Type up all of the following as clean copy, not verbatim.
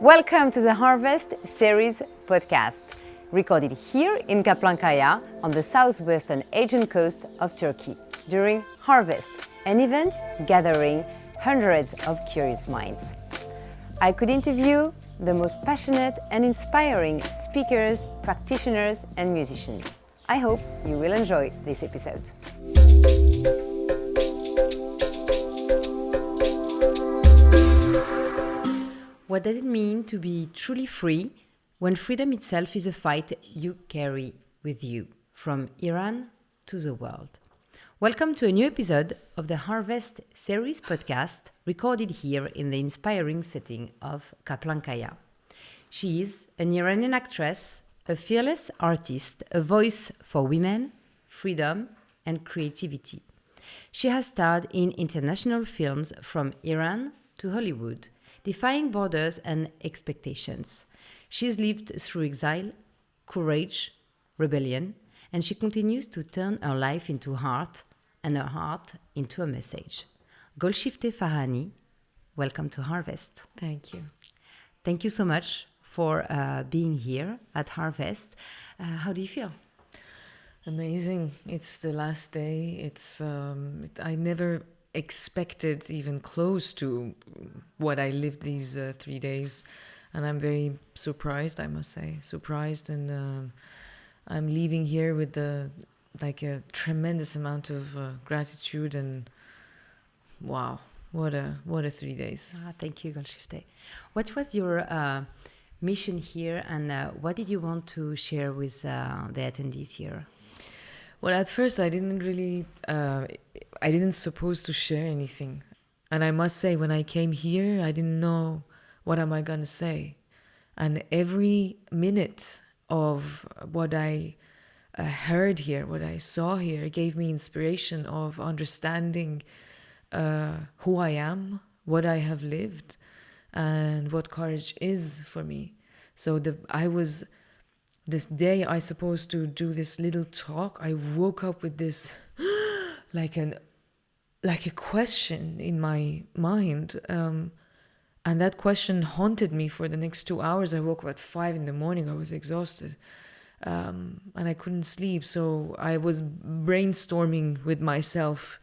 Welcome to the Harvest Series podcast, recorded here in Kaplankaya on the southwestern Aegean coast of Turkey during Harvest, an event gathering hundreds of curious minds. I could interview the most passionate and inspiring speakers, practitioners, and musicians. I hope you will enjoy this episode. What does it mean to be truly free when freedom itself is a fight you carry with you, from Iran to the world? Welcome to a new episode of the Harvest Series podcast, recorded here in the inspiring setting of Kaplankaya. She is an Iranian actress, a fearless artist, a voice for women, freedom, and creativity. She has starred in international films from Iran to Hollywood, defying borders and expectations. She's lived through exile, courage, rebellion, and she continues to turn her life into art and her heart into a message. Golshifteh Farahani, welcome to Harvest. Thank you. Thank you so much for being here at Harvest. How do you feel? Amazing. It's the last day. I never expected even close to what I lived these 3 days, and I'm very surprised, I must say, and I'm leaving here with a tremendous amount of gratitude, and wow, what a 3 days. Thank you, Golshifteh. What was your mission here, and what did you want to share with the attendees here? Well, at first I didn't suppose to share anything. And I must say, when I came here, I didn't know what am I going to say. And every minute of what I heard here, what I saw here, gave me inspiration of understanding who I am, what I have lived, and what courage is for me. So this day I supposed to do this little talk. I woke up with this like a question in my mind, and that question haunted me for the next 2 hours. I woke up at 5 a.m. I was exhausted, and I couldn't sleep, so I was brainstorming with myself.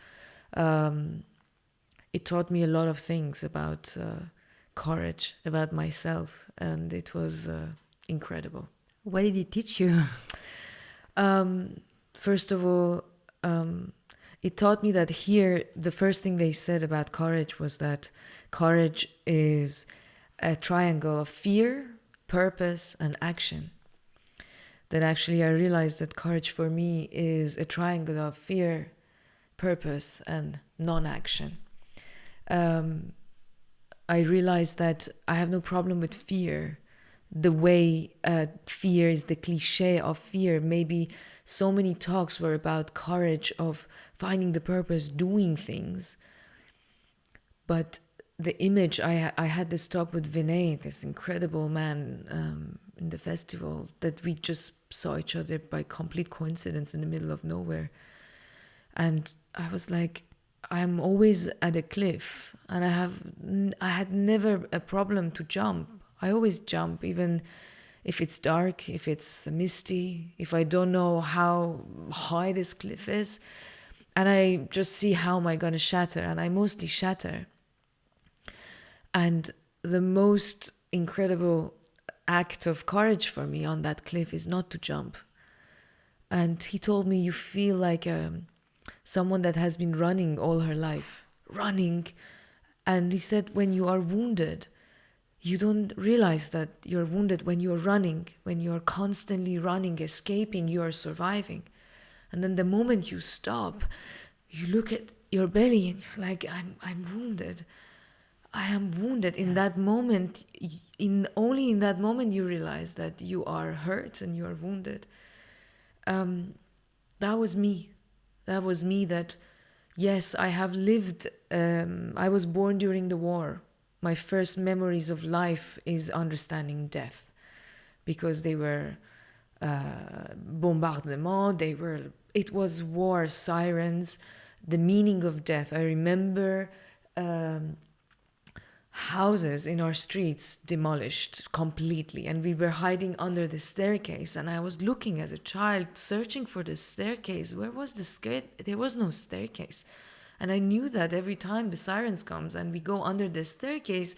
It taught me a lot of things about courage, about myself, and it was incredible. What did it teach you? First of all, it taught me that here, the first thing they said about courage was that courage is a triangle of fear, purpose, and action. Then actually I realized that courage for me is a triangle of fear, purpose, and non-action. I realized that I have no problem with fear. The way fear is the cliche of fear. Maybe so many talks were about courage, of finding the purpose, doing things. But the image, I had this talk with Vinay, this incredible man in the festival, that we just saw each other by complete coincidence in the middle of nowhere. And I was like, I'm always at a cliff, and I had never a problem to jump. I always jump, even if it's dark, if it's misty, if I don't know how high this cliff is, and I just see how am I going to shatter, and I mostly shatter. And the most incredible act of courage for me on that cliff is not to jump. And he told me, you feel like someone that has been running all her life, and he said, when you are wounded, you don't realize that you're wounded when you're running, when you're constantly running, escaping, you are surviving. And then the moment you stop, you look at your belly and you're like, I'm wounded. I am wounded. In that moment, only in that moment you realize that you are hurt and you are wounded. That was me. That, yes, I have lived, I was born during the war. My first memories of life is understanding death, because they were bombardement, it was war, sirens, the meaning of death. I remember houses in our streets demolished completely, and we were hiding under the staircase, and I was looking as a child searching for the staircase. Where was the there was no staircase. And I knew that every time the sirens comes and we go under the staircase,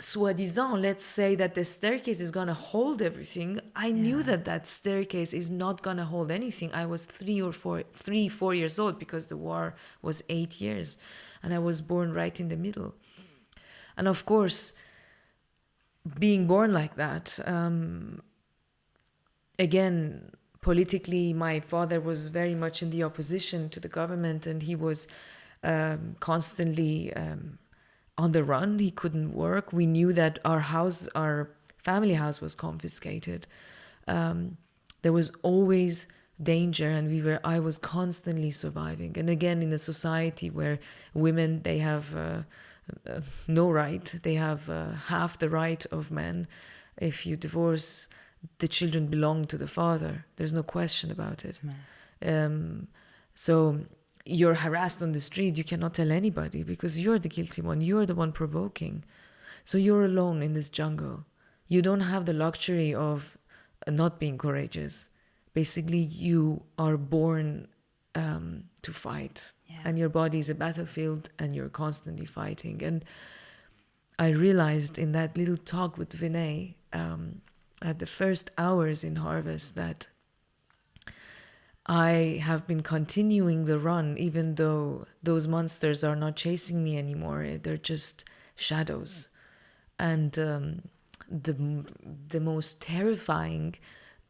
soi-disant, let's say that the staircase is going to hold everything. I knew that that staircase is not going to hold anything. I was 4 years old, because the war was 8 years, and I was born right in the middle. And of course, being born like that, again, politically, my father was very much in the opposition to the government, and he was constantly on the run. He couldn't work. We knew that our family house was confiscated. There was always danger, and I was constantly surviving. And again, in a society where women, they have no right, they have half the right of men. If you divorce, the children belong to the father. There's no question about it. So you're harassed on the street, you cannot tell anybody, because you're the guilty one, you're the one provoking. So you're alone in this jungle. You don't have the luxury of not being courageous. Basically, you are born to fight. And your body is a battlefield, and you're constantly fighting. And I realized in that little talk with Vinay at the first hours in Harvest that I have been continuing the run, even though those monsters are not chasing me anymore. They're just shadows. And the most terrifying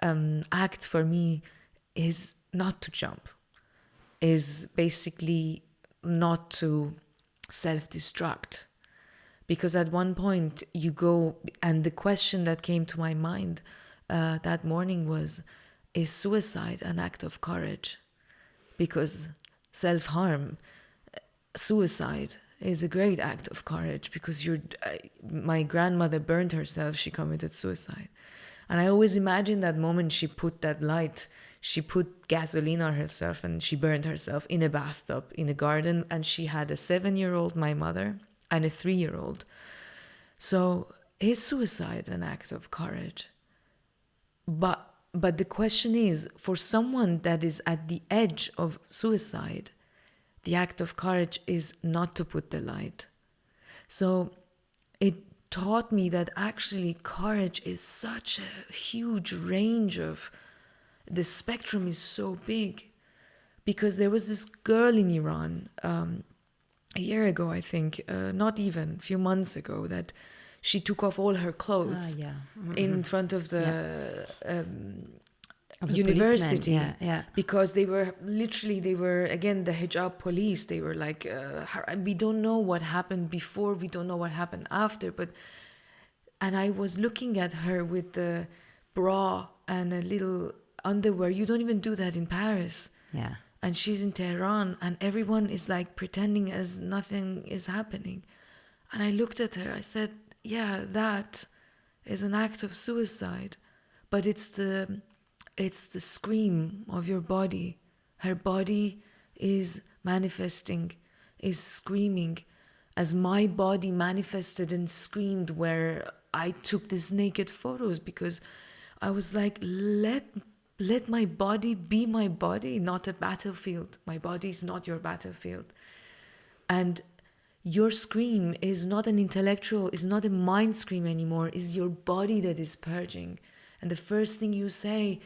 act for me is not to jump, is basically not to self-destruct. Because at one point you go, and the question that came to my mind that morning was, is suicide an act of courage? Because self-harm, suicide, is a great act of courage, because my grandmother burned herself, she committed suicide. And I always imagine that moment she put that light, she put gasoline on herself, and she burned herself in a bathtub in a garden, and she had a 7-year-old, my mother, and a 3-year-old. So is suicide an act of courage? But the question is, for someone that is at the edge of suicide, the act of courage is not to put the light. So it taught me that actually courage is such a huge range of, the spectrum is so big. Because there was this girl in Iran a year ago, I think, not even, a few months ago, that she took off all her clothes in front of the university, because they were again, the hijab police. They were like, we don't know what happened before, we don't know what happened after, and I was looking at her with the bra and a little underwear. You don't even do that in Paris. Yeah. And she's in Tehran, and everyone is like pretending as nothing is happening. And I looked at her, I said, yeah, that is an act of suicide, but it's the scream of your body. Her body is manifesting, is screaming, as my body manifested and screamed where I took these naked photos, because I was like, let my body be my body, not a battlefield. My body is not your battlefield. And your scream is not an intellectual, is not a mind scream anymore, is your body that is purging. And the first thing you say,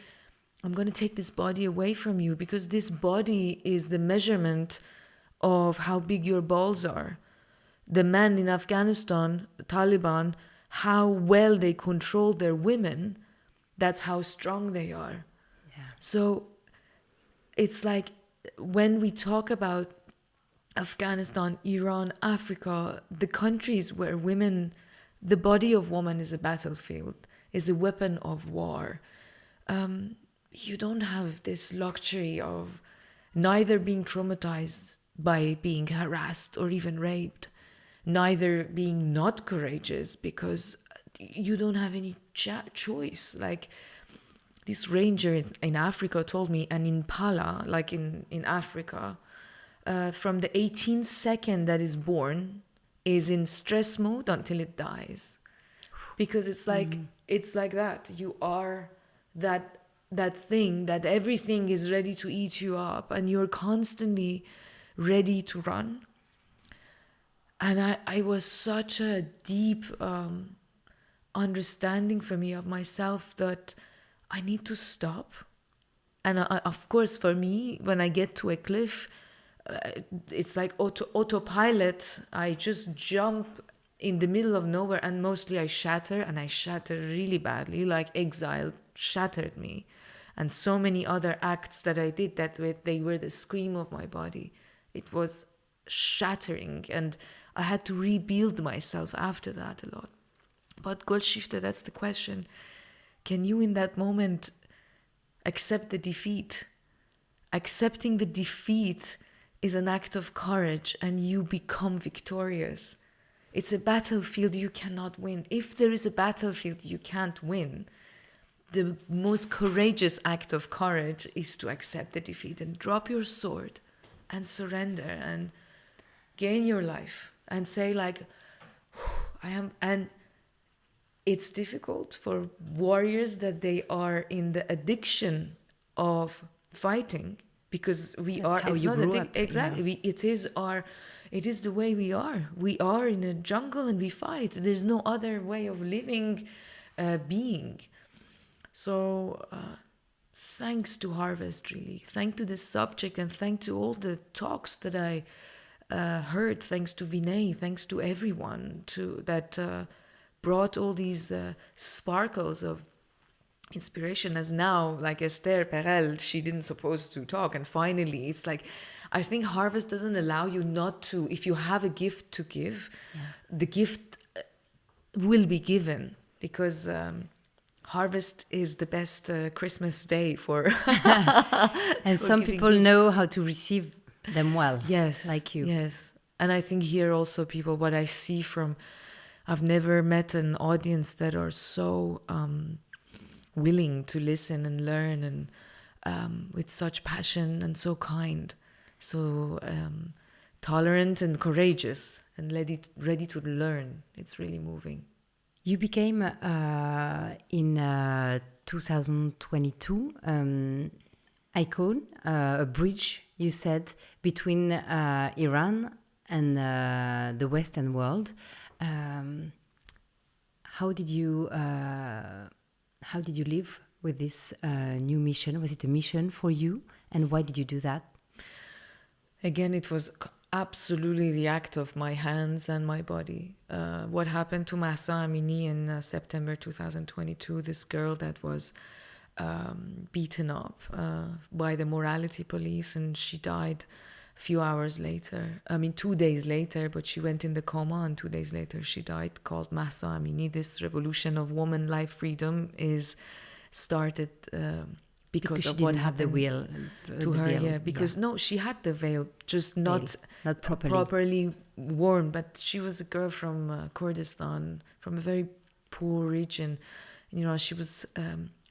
I'm going to take this body away from you, because this body is the measurement of how big your balls are. The men in Afghanistan, the Taliban, how well they control their women, that's how strong they are. Yeah. So it's like when we talk about Afghanistan, Iran, Africa, the countries where women, the body of woman is a battlefield, is a weapon of war. You don't have this luxury of neither being traumatized by being harassed or even raped, neither being not courageous, because you don't have any choice. Like this ranger in Africa told me, and in Pala, like in Africa, from the 18th second that is born is in stress mode until it dies, because it's like that. You are that thing that everything is ready to eat you up, and you're constantly ready to run. And I was such a deep understanding for me of myself that I need to stop. And of course, for me, when I get to a cliff, it's like autopilot. I just jump in the middle of nowhere, and mostly I shatter, and I shatter really badly, like Exile shattered me. And so many other acts that I did that with, they were the scream of my body. It was shattering, and I had to rebuild myself after that a lot. But Golshifteh, that's the question. Can you in that moment accept the defeat? Accepting the defeat is an act of courage, and you become victorious. It's a battlefield you cannot win. If there is a battlefield you can't win, the most courageous act of courage is to accept the defeat and drop your sword and surrender and gain your life and say like, I am. And it's difficult for warriors that they are in the addiction of fighting, because we That's are. how It's you not grew up, exactly. yeah. It is the way we are. We are in a jungle and we fight. There's no other way of living, being. So, thanks to Harvest, really. Thanks to this subject, and thanks to all the talks that I heard. Thanks to Vinay. Thanks to everyone that brought all these sparkles of inspiration. As now, like Esther Perel, she didn't supposed to talk, and finally, it's like, I think Harvest doesn't allow you not to. If you have a gift to give, the gift will be given, because Harvest is the best Christmas day for. And some people gifts. know how to receive them well. Yes, like you. Yes, and I think here also people, what I see from, I've never met an audience that are so willing to listen and learn, and with such passion, and so kind, so tolerant and courageous, and ready to learn. It's really moving. You became, in 2022, icon, a bridge, you said, between Iran and the Western world. How did you live with this new mission? Was it a mission for you, and why did you do that? Again, it was absolutely the act of my hands and my body. What happened to Mahsa Amini in September 2022, this girl that was beaten up by the morality police, and she died a few hours later. 2 days later, but she went in the coma, and 2 days later she died, called Mahsa Amini. This revolution of woman life freedom is started because of what happened the veil to her. Yeah, because no, she had the veil, just not properly worn. But she was a girl from Kurdistan, from a very poor region. She was.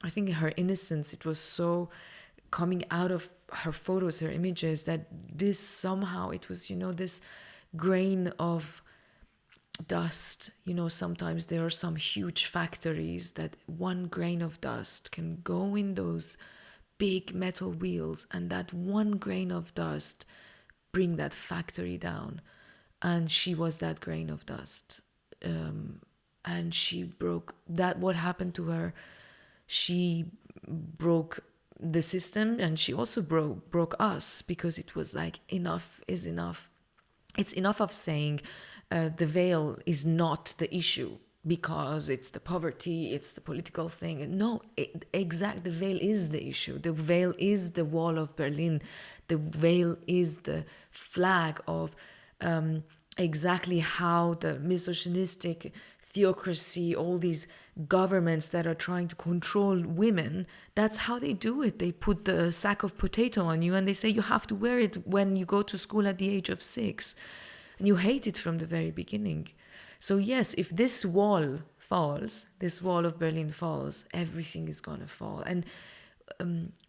I think her innocence, it was so coming out of her photos, her images, that this somehow, it was, this grain of dust. Sometimes there are some huge factories that one grain of dust can go in those big metal wheels, and that one grain of dust bring that factory down. And she was that grain of dust. And she broke that. What happened to her? She broke the system, and she also broke us, because it was like, enough is enough. It's enough of saying the veil is not the issue because it's the poverty, it's the political thing. No, the veil is the issue. The veil is the wall of Berlin. The veil is the flag of exactly how the misogynistic theocracy, all these governments that are trying to control women, that's how they do it. They put the sack of potato on you, and they say you have to wear it when you go to school at the age of 6. And you hate it from the very beginning. So yes, if this wall falls, this wall of Berlin falls, everything is going to fall. And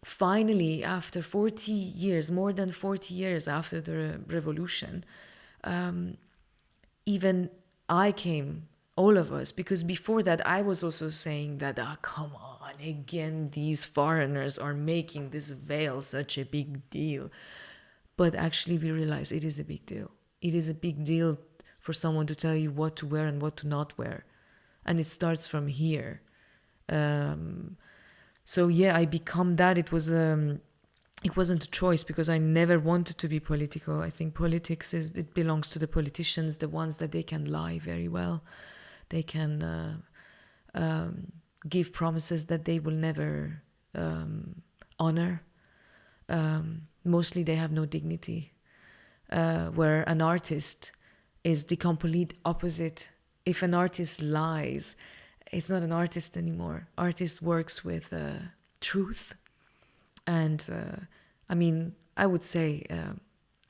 finally, after 40 years, more than 40 years after the revolution, even I came, all of us, because before that I was also saying that, come on, again, these foreigners are making this veil such a big deal. But actually we realize it is a big deal. It is a big deal for someone to tell you what to wear and what to not wear. And it starts from here. So yeah, I become that. It wasn't a choice, because I never wanted to be political. I think politics it belongs to the politicians, the ones that they can lie very well. They can give promises that they will never honor. Mostly they have no dignity. Where an artist is the complete opposite. If an artist lies, it's not an artist anymore. Artist works with truth. And I would say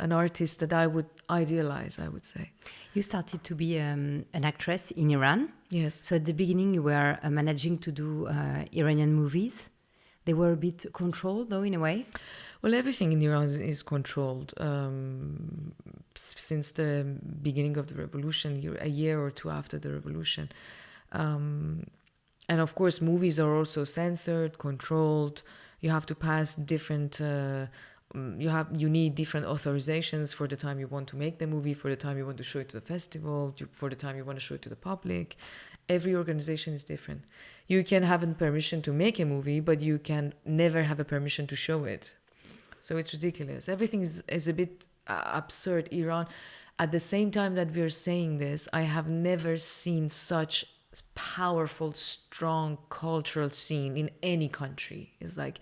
an artist that I would idealize, I would say. You started to be an actress in Iran. Yes. So at the beginning you were managing to do Iranian movies. They were a bit controlled, though, in a way. Well, everything in Iran is controlled since the beginning of the revolution, a year or two after the revolution. And of course, movies are also censored, controlled. You have to pass different... you need different authorizations for the time you want to make the movie, for the time you want to show it to the festival, for the time you want to show it to the public. Every organization is different. You can have a permission to make a movie, but you can never have a permission to show it. So it's ridiculous. Everything is a bit absurd. Iran, at the same time that we're saying this, I have never seen such powerful, strong cultural scene in any country. It's like,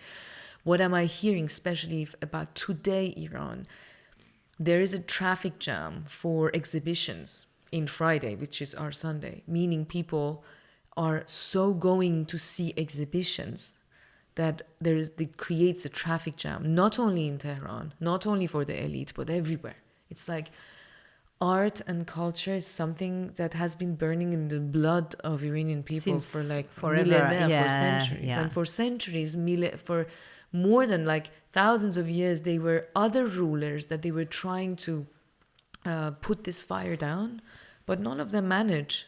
what am I hearing, especially about today, Iran? There is a traffic jam for exhibitions in Friday, which is our Sunday, meaning people are so going to see exhibitions that it creates a traffic jam, not only in Tehran, not only for the elite, but everywhere. It's like art and culture is something that has been burning in the blood of Iranian people for like millennia, for centuries. Yeah. And for centuries, for more than like thousands of years, they were other rulers that they were trying to put this fire down, but none of them manage.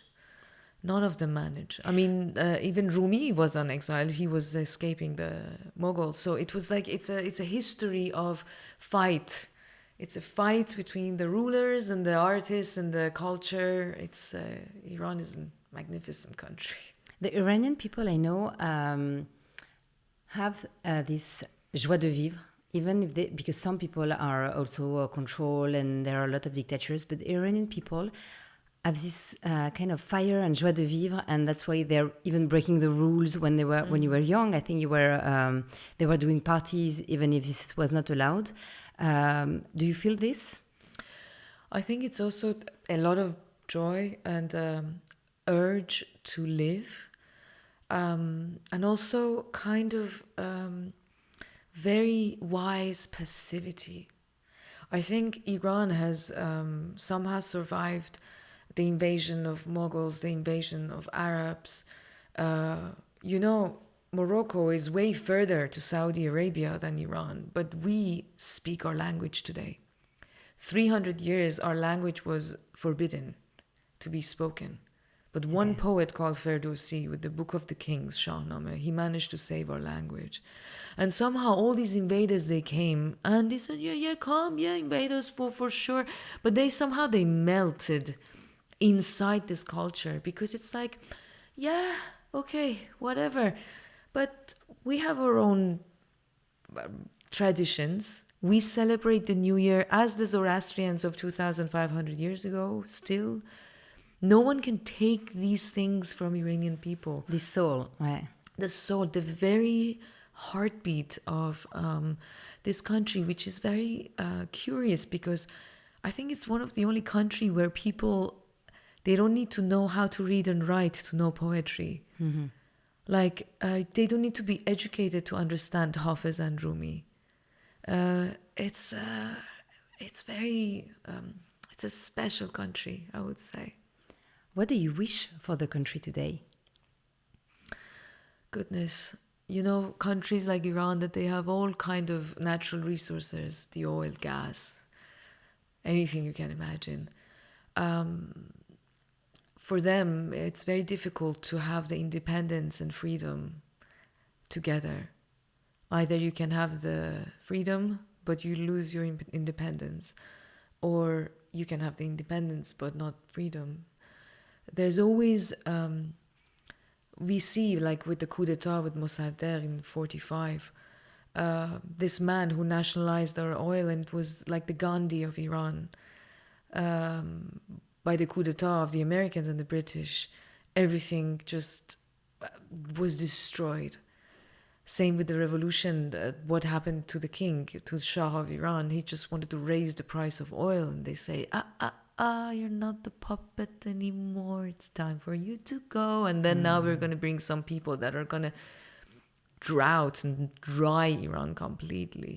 None of them manage. I mean, even Rumi was on exile. He was escaping the Mughals. So it was like it's a history of fight. It's a fight between the rulers and the artists and the culture. Iran is a magnificent country. The Iranian people I know have this joie de vivre, even if because some people are also controlled and there are a lot of dictatures, but the Iranian people have this kind of fire and joie de vivre, and that's why they're even breaking the rules when you were young. I think they were doing parties even if this was not allowed. Do you feel this? I think it's also a lot of joy and urge to live, and also kind of very wise passivity. I think Iran has somehow survived the invasion of Mughals, the invasion of Arabs. Morocco is way further to Saudi Arabia than Iran, but we speak our language today. 300 years, our language was forbidden to be spoken. But one poet called Ferdowsi, with the Book of the Kings, Shahnameh, he managed to save our language. And somehow all these invaders, they came and they said, come, invade us for sure. But they melted inside this culture, because it's like, okay, whatever. But we have our own traditions. We celebrate the New Year as the Zoroastrians of 2,500 years ago still. No one can take these things from Iranian people. The soul, right? The soul, the very heartbeat of this country, which is very curious, because I think it's one of the only country where people, they don't need to know how to read and write to know poetry. Mm-hmm. Like, they don't need to be educated to understand Hafiz and Rumi. It's a special country, I would say. What do you wish for the country today? Goodness, countries like Iran, that they have all kind of natural resources, the oil, gas, anything you can imagine. for them, it's very difficult to have the independence and freedom together. Either you can have the freedom, but you lose your independence, or you can have the independence, but not freedom. There's always, we see, like with the coup d'etat with Mossadegh in 45, this man who nationalized our oil, and it was like the Gandhi of Iran. By the coup d'etat of the Americans and the British, everything just was destroyed. Same with the revolution, what happened to the king, to the Shah of Iran. He just wanted to raise the price of oil, and they say, you're not the puppet anymore, it's time for you to go. And then now we're going to bring some people that are going to drought and dry Iran completely.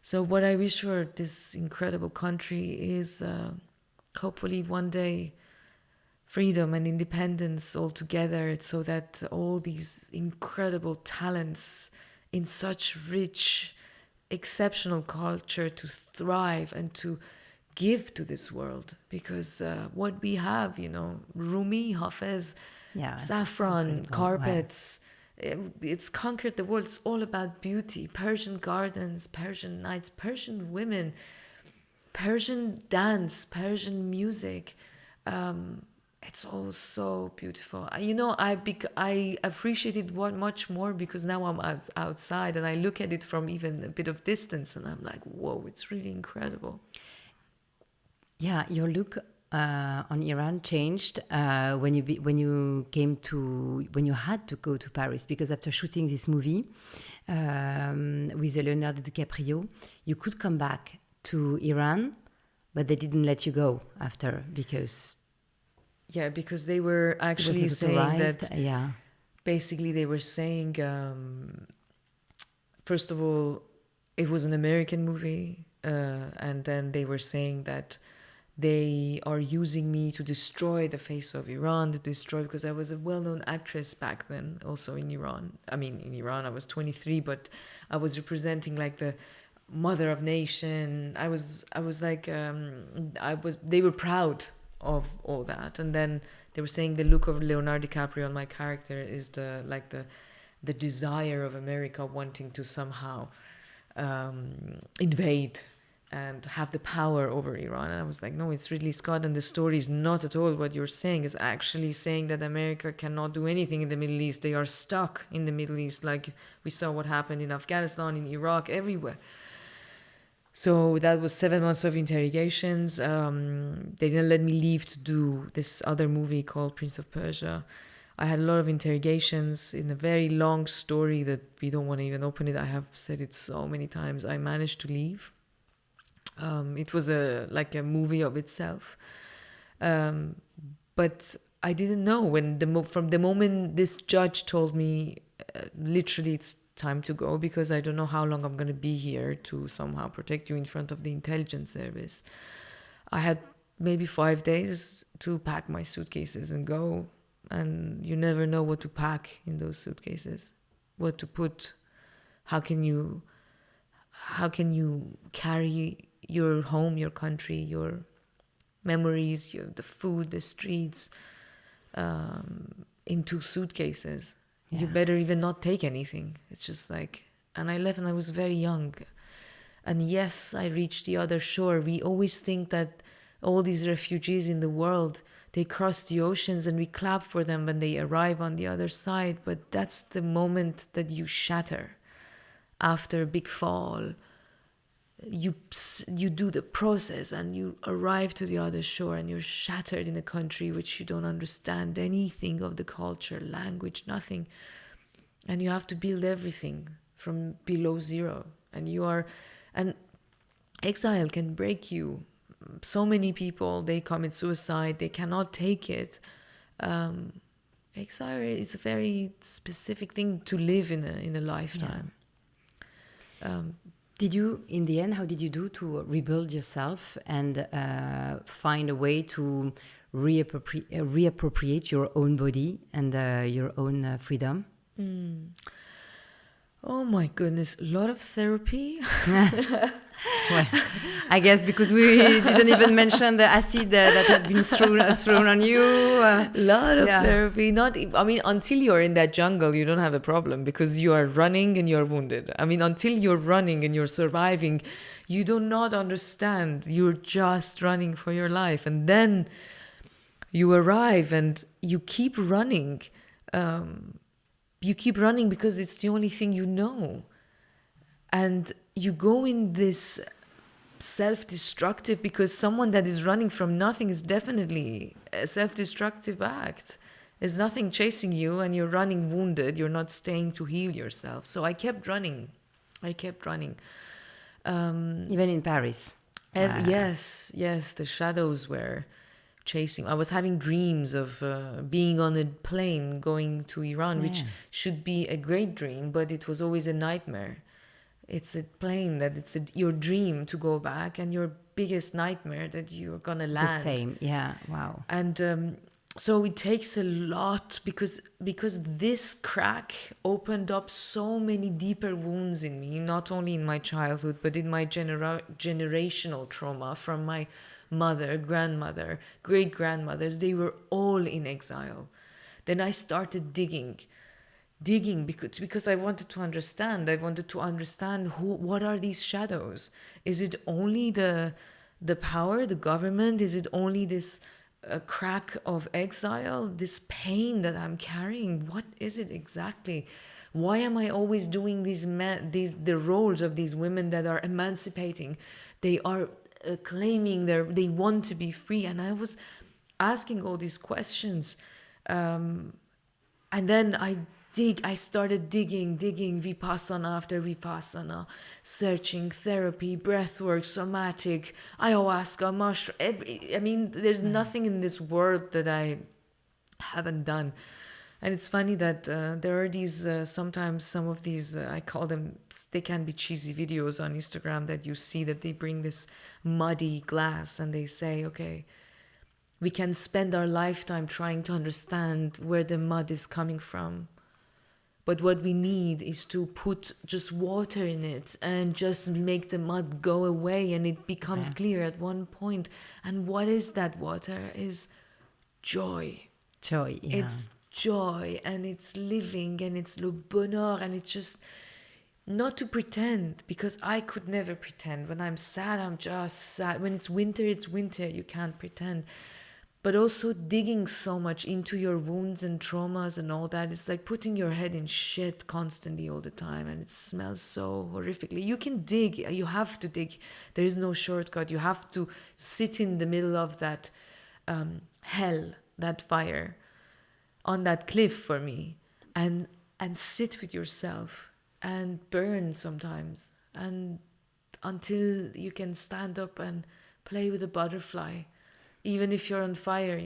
So what I wish for this incredible country is hopefully one day freedom and independence all together, so that all these incredible talents in such rich, exceptional culture to thrive and to give to this world. Because what we have, Rumi, Hafez, saffron, carpets, it's conquered the world. It's all about beauty. Persian gardens, Persian nights, Persian women, Persian dance, Persian music. It's all so beautiful. I appreciate it much more because now I'm outside and I look at it from even a bit of distance, and I'm like, whoa, it's really incredible. Yeah, your look on Iran changed when you had to go to Paris, because after shooting this movie with Leonardo DiCaprio, you could come back to Iran, but they didn't let you go after because they were actually saying that. Yeah, basically they were saying, first of all, it was an American movie, and then they were saying that they are using me to destroy the face of Iran, because I was a well-known actress back then, also in Iran. I mean, in Iran, I was 23, but I was representing like the mother of nation. I was like, they were proud of all that. And then they were saying the look of Leonardo DiCaprio on my character is the desire of America wanting to somehow invade and have the power over Iran. And I was like, no, it's Ridley Scott, and the story is not at all what you're saying. It's actually saying that America cannot do anything in the Middle East. They are stuck in the Middle East, like we saw what happened in Afghanistan, in Iraq, everywhere. So that was 7 months of interrogations. They didn't let me leave to do this other movie called Prince of Persia. I had a lot of interrogations in a very long story that we don't want to even open it. I have said it so many times. I managed to leave. It was like a movie of itself. But I didn't know from the moment this judge told me, literally it's time to go, because I don't know how long I'm going to be here to somehow protect you in front of the intelligence service. I had maybe 5 days to pack my suitcases and go, and you never know what to pack in those suitcases, what to put. How can you carry your home, your country, your memories, the food, the streets, into suitcases? Yeah. You better even not take anything. It's just like, and I left and I was very young. And yes, I reached the other shore. We always think that all these refugees in the world, they cross the oceans and we clap for them when they arrive on the other side. But that's the moment that you shatter. After a big fall, you do the process and you arrive to the other shore, and you're shattered in a country which you don't understand anything of the culture, language, nothing. And you have to build everything from below zero. And exile can break you. So many people, they commit suicide, they cannot take it. Exile is a very specific thing to live in a lifetime. Yeah. Did you, in the end, how did you do to rebuild yourself and find a way to reappropriate your own body and your own freedom? Oh my goodness, a lot of therapy. Well, I guess because we didn't even mention the acid that had been thrown on you. Lot of therapy. I mean, until you're in that jungle, you don't have a problem because you are running and you're wounded. I mean, until you're running and you're surviving, you do not understand. You're just running for your life. And then you arrive and you keep running. You keep running because it's the only thing you know. And you go in this self-destructive, because someone that is running from nothing is definitely a self-destructive act. There's nothing chasing you and you're running wounded. You're not staying to heal yourself. So I kept running. Even in Paris. Yes, the shadows were chasing. I was having dreams of being on a plane going to Iran, which should be a great dream, but it was always a nightmare. It's a plane that your dream to go back and your biggest nightmare that you're gonna land. The same, yeah, wow. And so it takes a lot because this crack opened up so many deeper wounds in me, not only in my childhood, but in my generational trauma from my mother, grandmother, great-grandmothers. They were all in exile. Then I started digging because I wanted to understand. What are these shadows? Is it only the power, the government? Is it only this crack of exile, this pain that I'm carrying? What is it exactly? Why am I always doing the roles of these women that are emancipating? They are claiming they want to be free, and I was asking all these questions, and then I started digging vipassana after vipassana, searching therapy, breathwork, somatic, ayahuasca, mushroom. There's nothing in this world that I haven't done. And it's funny that there are these, sometimes some of these, I call them, they can be cheesy videos on Instagram that you see that they bring this muddy glass and they say, okay, we can spend our lifetime trying to understand where the mud is coming from. But what we need is to put just water in it and just make the mud go away, and it becomes clear at one point. And what is that water? Is joy. Joy, yeah. It's joy, and it's living, and it's le bonheur, and it's just not to pretend, because I could never pretend. When I'm sad, I'm just sad. When it's winter, you can't pretend. But also digging so much into your wounds and traumas and all that. It's like putting your head in shit constantly all the time, and it smells so horrifically. You can dig, you have to dig. There is no shortcut. You have to sit in the middle of that hell, that fire, on that cliff for me, and sit with yourself and burn sometimes, and until you can stand up and play with a butterfly. Even if you're on fire,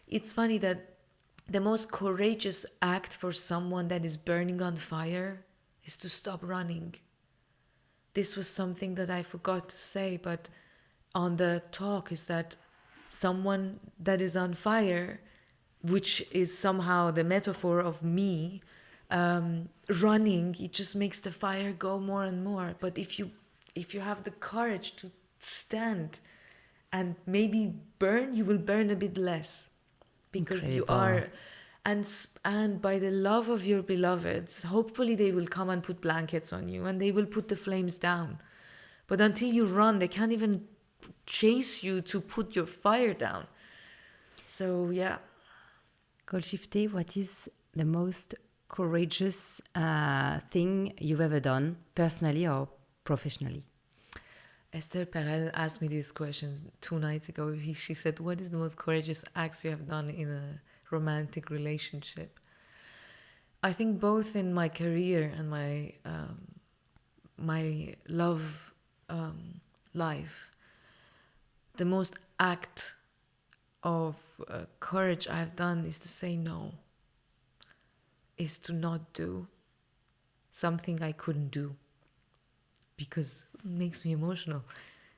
It's funny that the most courageous act for someone that is burning on fire is to stop running. This was something that I forgot to say, but on the talk, is that someone that is on fire, which is somehow the metaphor of me, running, it just makes the fire go more and more. But if you have the courage to stand and maybe burn, you will burn a bit less, because Incredible. you are, and by the love of your beloveds, hopefully they will come and put blankets on you and they will put the flames down. But until you run, they can't even chase you to put your fire down. So yeah. Golshifteh, what is the most courageous thing you've ever done, personally or professionally? Esther Perel asked me these questions 2 nights ago. She said, what is the most courageous acts you have done in a romantic relationship? I think both in my career and my love life, the most act of courage I've done is to say no, is to not do something I couldn't do, because it makes me emotional,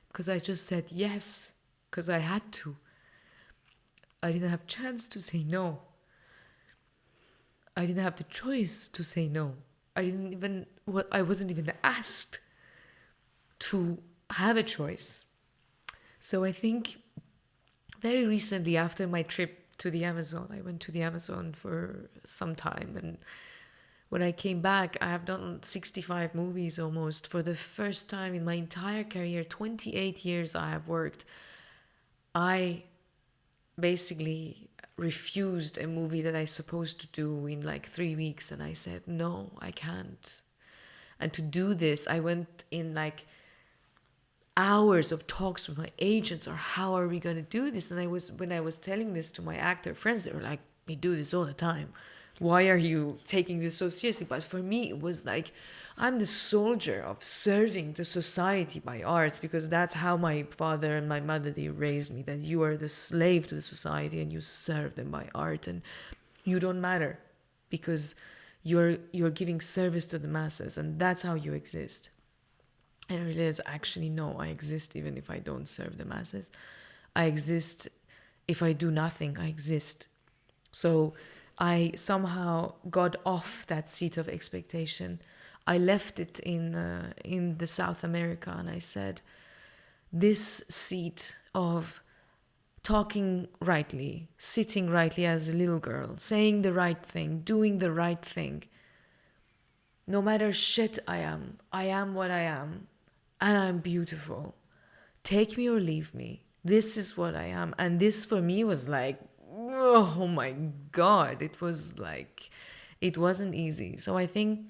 because I just said yes, because I had to. I didn't have chance to say no. I didn't have the choice to say no. I wasn't even asked to have a choice. So I think very recently, after my trip to the Amazon, I went to the Amazon for some time, and when I came back, I have done 65 movies almost. For the first time in my entire career, 28 years I have worked, I basically refused a movie that I supposed to do in like 3 weeks, and I said, no, I can't. And to do this, I went in like hours of talks with my agents, or how are we going to do this? And when I was telling this to my actor friends, they were like, we do this all the time. Why are you taking this so seriously? But for me, it was like, I'm the soldier of serving the society by art, because that's how my father and my mother, they raised me, that you are the slave to the society and you serve them by art, and you don't matter because you're giving service to the masses, and that's how you exist. And I realized, actually, no, I exist even if I don't serve the masses. I exist if I do nothing, I exist. So I somehow got off that seat of expectation. I left it in the South America, and I said, this seat of talking rightly, sitting rightly as a little girl, saying the right thing, doing the right thing. No matter shit I am what I am, and I'm beautiful. Take me or leave me. This is what I am. And this for me was like, oh my God, it was like, it wasn't easy. So I think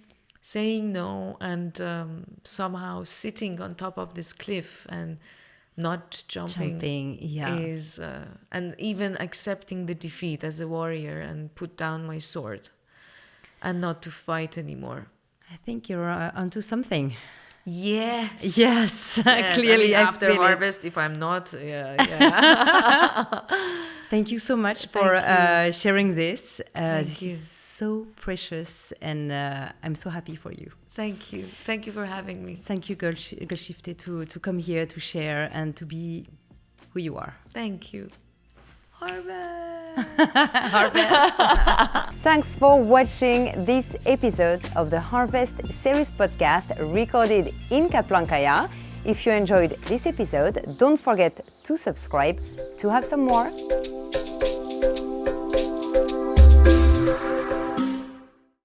saying no and somehow sitting on top of this cliff and not jumping yeah. is, and even accepting the defeat as a warrior and put down my sword and not to fight anymore. I think you're onto something. Yes. Yes, clearly. I mean, after feel harvest, if I'm not, yeah. Thank you so much for sharing this. This is so precious, and I'm so happy for you. Thank you. Thank you for having me. Thank you, Golshifteh, to come here to share and to be who you are. Thank you. Harvest! Thanks for watching this episode of the Harvest Series podcast recorded in Kaplanskaya. If you enjoyed this episode, don't forget to subscribe to have some more.